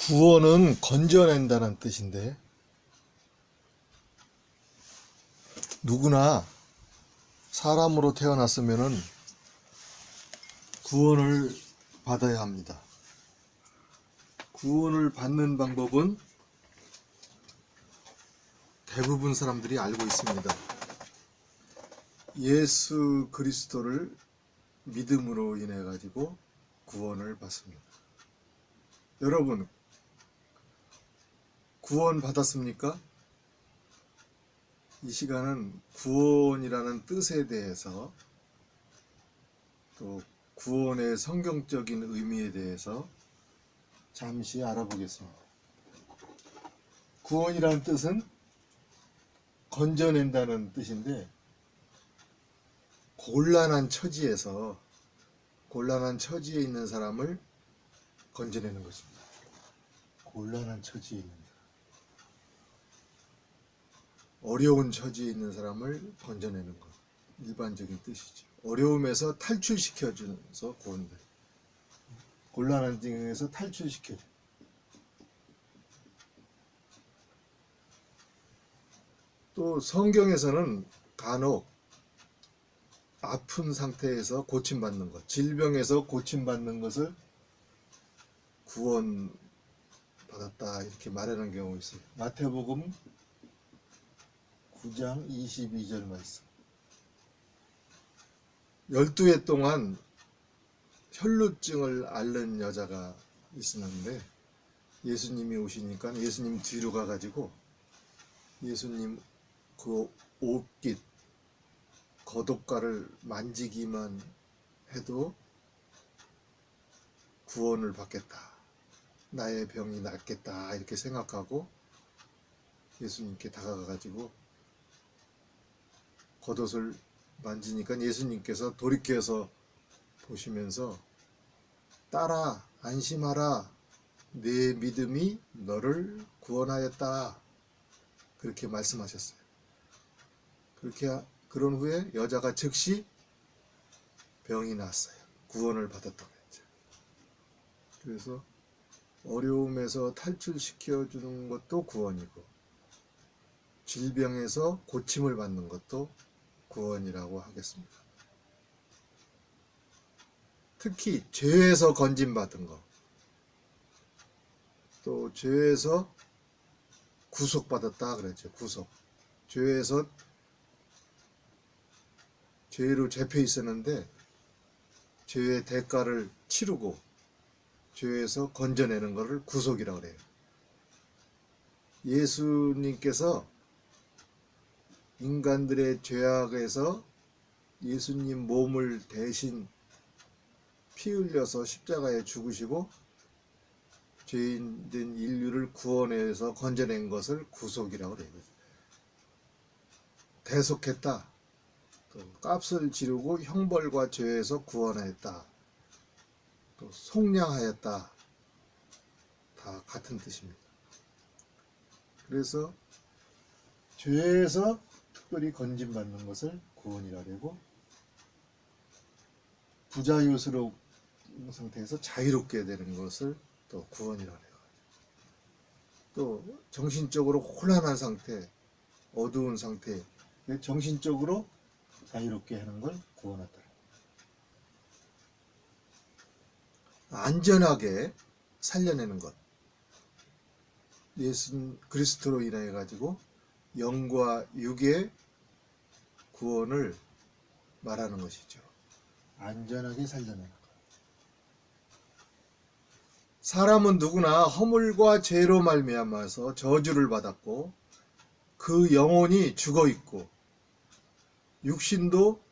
구원은 건져낸다는 뜻인데, 누구나 사람으로 태어났으면은 구원을 받아야 합니다. 구원을 받는 방법은 대부분 사람들이 알고 있습니다. 예수 그리스도를 믿음으로 인해 가지고 구원을 받습니다. 여러분, 구원 받았습니까? 이 시간은 구원이라는 뜻에 대해서, 또 구원의 성경적인 의미에 대해서 잠시 알아보겠습니다. 구원이라는 뜻은 건져낸다는 뜻인데, 곤란한 처지에 있는 사람을 건져내는 것입니다. 곤란한 처지에 있는 사람, 어려운 처지에 있는 사람을 건져내는 것, 일반적인 뜻이죠. 어려움에서 탈출시켜줘서 구원돼. 곤란한境에서 탈출시켜줘. 또 성경에서는 간혹 아픈 상태에서 고침받는 것, 질병에서 고침받는 것을 구원받았다 이렇게 말하는 경우가 있어요. 마태복음 9장 22절 말씀. 12해 동안 혈루증을 앓는 여자가 있었는데, 예수님이 오시니까 예수님 뒤로 가가지고 예수님 그 옷깃, 겉옷가를 만지기만 해도 구원을 받겠다, 나의 병이 낫겠다 이렇게 생각하고 예수님께 다가가가지고 겉옷을 만지니까 예수님께서 돌이켜서 보시면서 딸아, 안심하라, 내 믿음이 너를 구원하였다 그렇게 말씀하셨어요. 그런 후에 여자가 즉시 병이 났어요. 구원을 받았다고 했죠. 그래서 어려움에서 탈출시켜 주는 것도 구원이고, 질병에서 고침을 받는 것도 구원이라고 하겠습니다. 특히 죄에서 건짐받은 것, 또 죄에서 구속받았다 그랬죠. 구속. 죄로 잡혀 있었는데 죄의 대가를 치르고 죄에서 건져내는 것을 구속이라고 그래요. 예수님께서 인간들의 죄악에서 예수님 몸을 대신 피 흘려서 십자가에 죽으시고 죄인된 인류를 구원해서 건져낸 것을 구속이라고 그래요. 대속했다, 또 값을 지르고 형벌과 죄에서 구원하였다, 또 속량하였다, 다 같은 뜻입니다. 그래서 죄에서 특별히 건짐받는 것을 구원이라고 하고, 부자유스러운 상태에서 자유롭게 되는 것을 또 구원이라고 해요. 또 정신적으로 혼란한 상태, 어두운 상태, 정신적으로 자유롭게 하는 걸 구원하다. 안전하게 살려내는 것, 예수 그리스도로 인해 가지고 영과 육의 구원을 말하는 것이죠. 안전하게 살려내는 것. 사람은 누구나 허물과 죄로 말미암아서 저주를 받았고 그 영혼이 죽어 있고, 육신도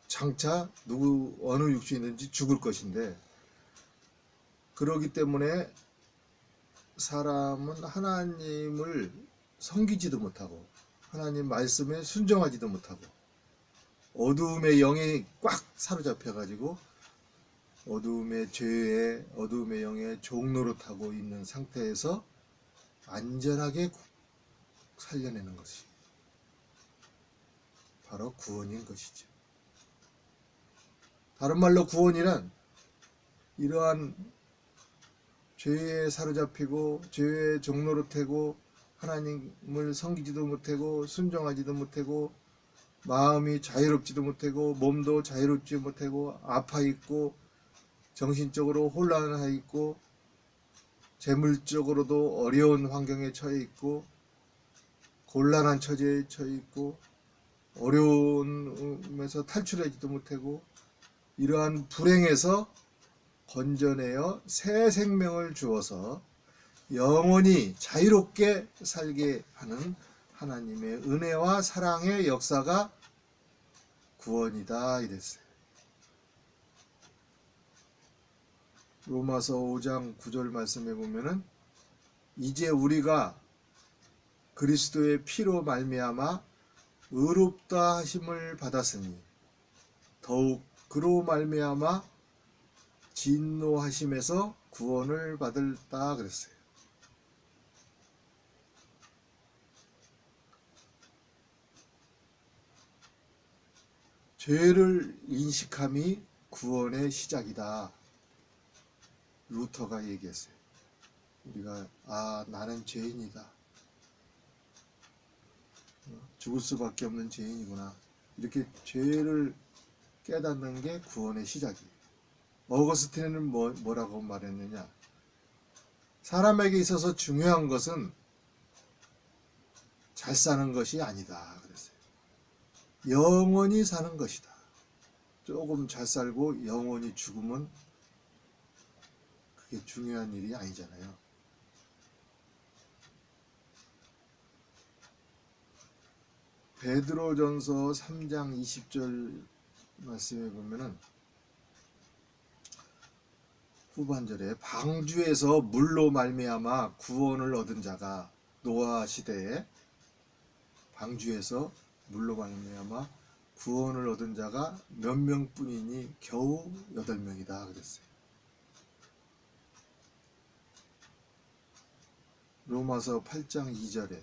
장차 어느 육신이든지 죽을 것인데, 그러기 때문에 사람은 하나님을 섬기지도 못하고 하나님 말씀에 순종하지도 못하고 어두움의 영에 꽉 사로잡혀 가지고 어두움의 죄에, 어두움의 영에 종노릇하고 있는 상태에서 안전하게 살려내는 것이 바로 구원인 것이죠. 다른 말로 구원이란 이러한 죄에 사로잡히고 죄의 종노릇하고 하나님을 섬기지도 못하고 순종하지도 못하고 마음이 자유롭지도 못하고 몸도 자유롭지 못하고 아파 있고 정신적으로 혼란해 있고 재물적으로도 어려운 환경에 처해 있고 곤란한 처지에 처해 있고 어려움에서 탈출하지도 못하고 이러한 불행에서 건져내어 새 생명을 주어서 영원히 자유롭게 살게 하는 하나님의 은혜와 사랑의 역사가 구원이다 이랬어요. 로마서 5장 9절 말씀해 보면은 이제 우리가 그리스도의 피로 말미암아 의롭다 하심을 받았으니 더욱 그로 말미암아 진노하심에서 구원을 받을다 그랬어요. 죄를 인식함이 구원의 시작이다. 루터가 얘기했어요. 우리가 나는 죄인이다. 죽을 수밖에 없는 죄인이구나. 이렇게 죄를 깨닫는 게 구원의 시작이에요. 어거스틴은 뭐라고 말했느냐. 사람에게 있어서 중요한 것은 잘 사는 것이 아니다 그랬어요. 영원히 사는 것이다. 조금 잘 살고 영원히 죽으면 그게 중요한 일이 아니잖아요. 베드로전서 3장 20절 말씀에 보면은 후반절에 방주에서 물로 말미암아 구원을 얻은 자가 노아 시대에 방주에서 물로 말미암아 구원을 얻은 자가 몇 명뿐이니 겨우 8명이다 그랬어요. 로마서 8장 2절에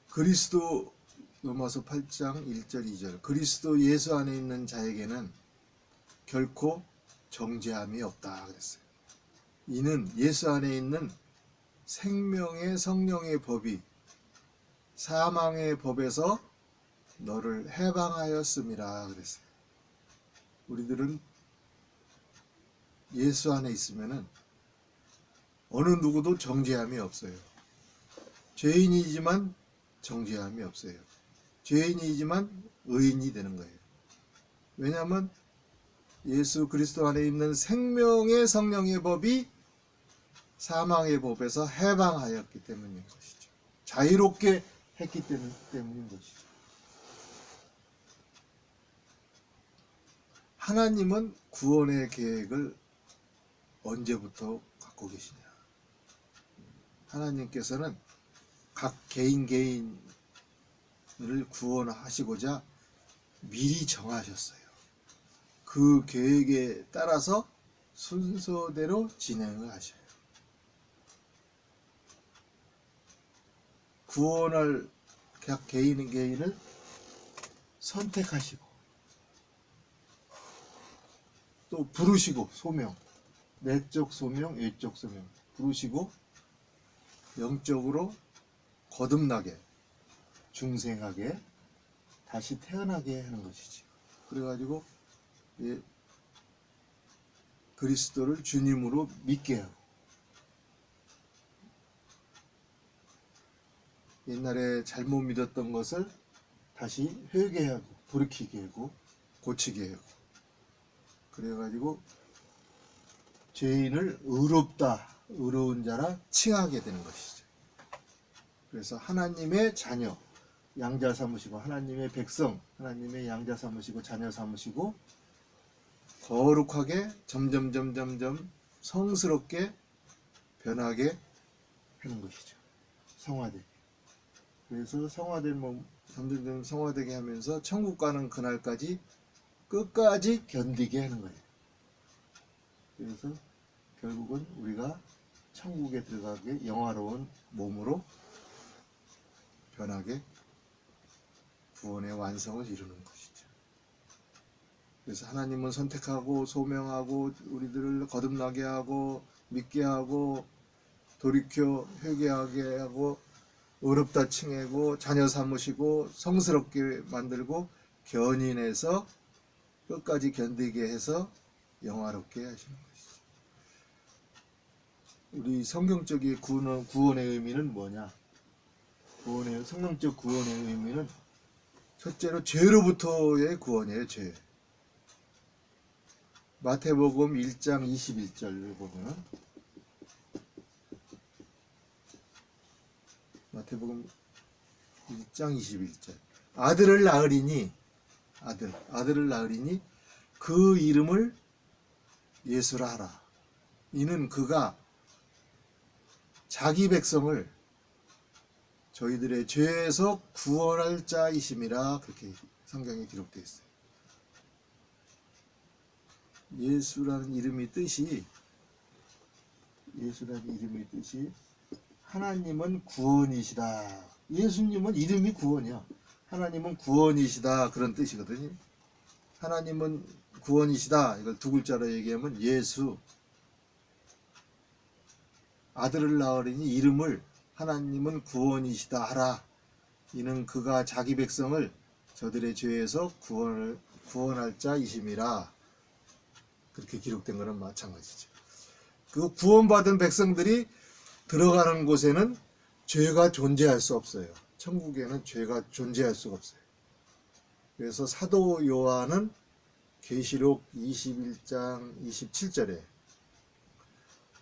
그리스도 로마서 8장 1절 2절 그리스도 예수 안에 있는 자에게는 결코 정죄함이 없다 그랬어요. 이는 예수 안에 있는 생명의 성령의 법이 사망의 법에서 너를 해방하였음이라 그랬어요. 우리들은 예수 안에 있으면은 어느 누구도 정죄함이 없어요. 죄인이지만 정죄함이 없어요. 죄인이지만 의인이 되는 거예요. 왜냐하면 예수 그리스도 안에 있는 생명의 성령의 법이 사망의 법에서 해방하였기 때문인 것이죠. 자유롭게 했기 때문인 것이죠. 하나님은 구원의 계획을 언제부터 갖고 계시냐. 하나님께서는 각 개인을 구원하시고자 미리 정하셨어요. 그 계획에 따라서 순서대로 진행을 하셔요. 구원할 각 개인을 선택하시고 또 부르시고 소명, 내적 소명, 외적 소명 부르시고 영적으로 거듭나게 중생하게 다시 태어나게 하는 것이지. 그래가지고 그리스도를 주님으로 믿게 하고 옛날에 잘못 믿었던 것을 다시 회개하고 돌이키게 하고 고치게 하고 그래가지고 죄인을 의로운 자라 칭하게 되는 것이죠. 그래서 하나님의 자녀 양자 삼으시고 하나님의 백성 하나님의 양자 삼으시고 자녀 삼으시고 거룩하게 점점 성스럽게 변하게 하는 것이죠. 성화되게. 그래서 성화된 몸 점점 성화되게 하면서 천국 가는 그날까지 끝까지 견디게 하는 거예요. 그래서 결국은 우리가 천국에 들어가게 영화로운 몸으로 변하게 구원의 완성을 이루는 것이죠. 그래서 하나님은 선택하고 소명하고 우리들을 거듭나게 하고 믿게 하고 돌이켜 회개하게 하고 의롭다 칭하고 자녀 삼으시고 성스럽게 만들고 견인해서 끝까지 견디게 해서 영화롭게 하시는 것이죠. 우리 성경적인 구원의 의미는 뭐냐? 성경적 구원의 의미는 첫째로 죄로부터의 구원이에요. 죄. 마태복음 1장 21절을 보면 마태복음 1장 21절 아들을 낳으리니 아들을 낳으리니 그 이름을 예수라 하라. 이는 그가 자기 백성을 저희들의 죄에서 구원할 자이심이라. 그렇게 성경에 기록되어 있어요. 예수라는 이름의 뜻이 하나님은 구원이시다. 예수님은 이름이 구원이야. 하나님은 구원이시다, 그런 뜻이거든요. 하나님은 구원이시다, 이걸 두 글자로 얘기하면 예수, 아들을 낳으리니 이름을 하나님은 구원이시다 하라. 이는 그가 자기 백성을 저들의 죄에서 구원할 자이심이라. 그렇게 기록된 거는 마찬가지죠. 그 구원받은 백성들이 들어가는 곳에는 죄가 존재할 수 없어요. 천국에는 죄가 존재할 수가 없어요. 그래서 사도 요한은 계시록 21장 27절에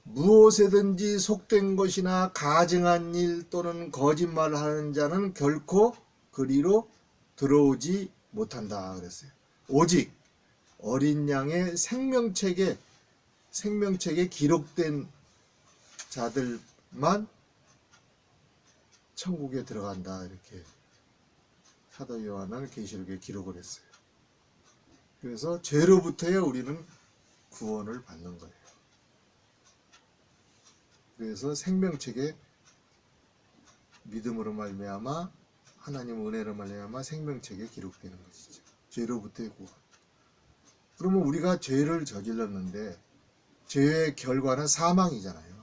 무엇에든지 속된 것이나 가증한 일 또는 거짓말을 하는 자는 결코 그리로 들어오지 못한다 그랬어요. 오직 어린 양의 생명책에 기록된 자들만 천국에 들어간다, 이렇게 사도 요한은 계시록에 기록을 했어요. 그래서 죄로부터의 우리는 구원을 받는 거예요. 그래서 생명책에 믿음으로 말미암아 하나님 은혜로 말미암아 생명책에 기록되는 것이죠. 죄로부터의 구원. 그러면 우리가 죄를 저질렀는데 죄의 결과는 사망이잖아요.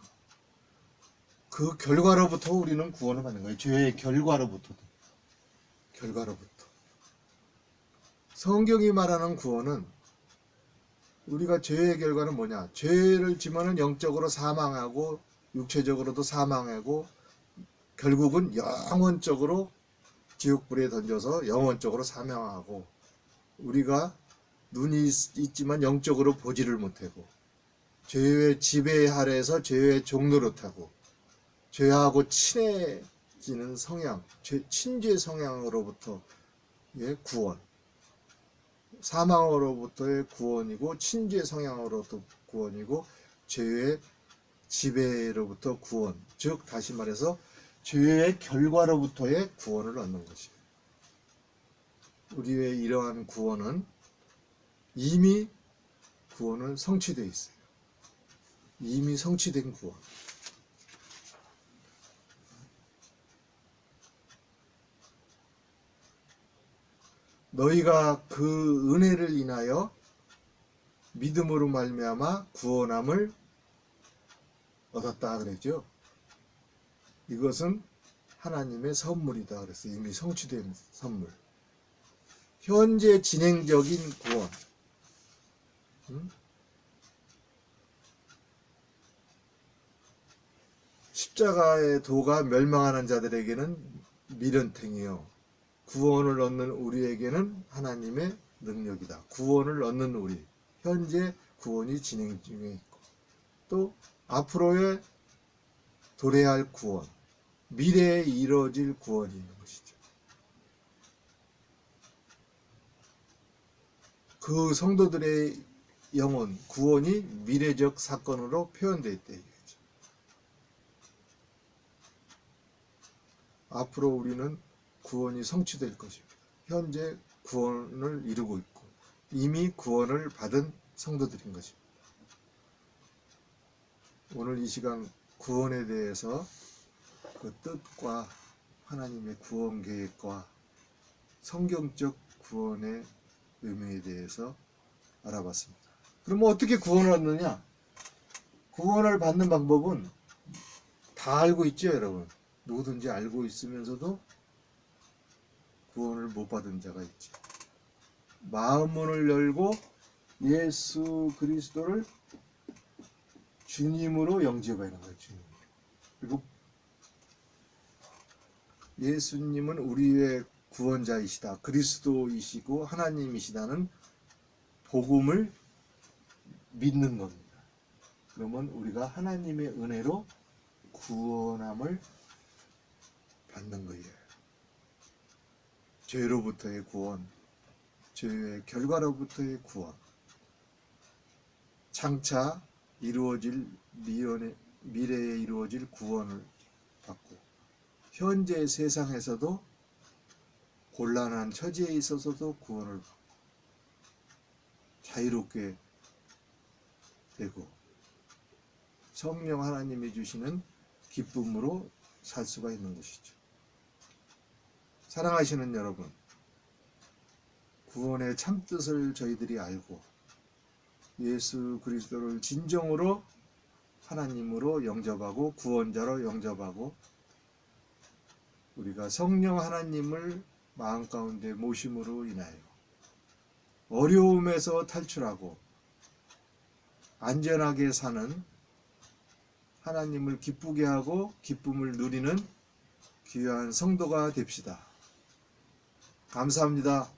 그 결과로부터 우리는 구원을 받는 거예요. 죄의 결과로부터. 성경이 말하는 구원은, 우리가 죄의 결과는 뭐냐? 죄를 지면은 영적으로 사망하고 육체적으로도 사망하고 결국은 영원적으로 지옥불에 던져서 영원적으로 사망하고, 우리가 눈이 있지만 영적으로 보지를 못하고 죄의 지배 아래에서 죄의 종노릇하고 죄하고 친해지는 성향, 친죄 성향으로부터의 구원, 사망으로부터의 구원이고 친죄 성향으로부터 구원이고 죄의 지배로부터 구원, 즉 다시 말해서 죄의 결과로부터의 구원을 얻는 것이에요. 우리의 이러한 구원은 이미 구원은 성취되어 있어요. 이미 성취된 구원. 너희가 그 은혜를 인하여 믿음으로 말미암아 구원함을 얻었다 그랬죠. 이것은 하나님의 선물이다 그랬어요. 이미 성취된 선물. 현재 진행적인 구원. 십자가의 도가 멸망하는 자들에게는 미련탱이요, 구원을 얻는 우리에게는 하나님의 능력이다. 구원을 얻는 우리, 현재 구원이 진행 중에 있고, 또 앞으로의 도래할 구원, 미래에 이루어질 구원이 있는 것이죠. 그 성도들의 영혼, 구원이 미래적 사건으로 표현되어 있다. 앞으로 우리는 구원이 성취될 것입니다. 현재 구원을 이루고 있고 이미 구원을 받은 성도들인 것입니다. 오늘 이 시간 구원에 대해서 그 뜻과 하나님의 구원 계획과 성경적 구원의 의미에 대해서 알아봤습니다. 그러면 어떻게 구원을 얻느냐? 구원을 받는 방법은 다 알고 있죠, 여러분. 누구든지 알고 있으면서도 구원을 못 받은 자가 있지. 마음 문을 열고 예수 그리스도를 주님으로 영접하는 거예요. 주님. 그리고 예수님은 우리의 구원자이시다, 그리스도이시고 하나님이시다는 복음을 믿는 겁니다. 그러면 우리가 하나님의 은혜로 구원함을 받는 거예요. 죄로부터의 구원, 죄의 결과로부터의 구원, 장차 이루어질 미래에 이루어질 구원을 받고, 현재 세상에서도 곤란한 처지에 있어서도 구원을 받고 자유롭게 되고 성령 하나님이 주시는 기쁨으로 살 수가 있는 것이죠. 사랑하시는 여러분, 구원의 참뜻을 저희들이 알고 예수 그리스도를 진정으로 하나님으로 영접하고 구원자로 영접하고 우리가 성령 하나님을 마음 가운데 모심으로 인하여 어려움에서 탈출하고 안전하게 사는, 하나님을 기쁘게 하고 기쁨을 누리는 귀한 성도가 됩시다. 감사합니다.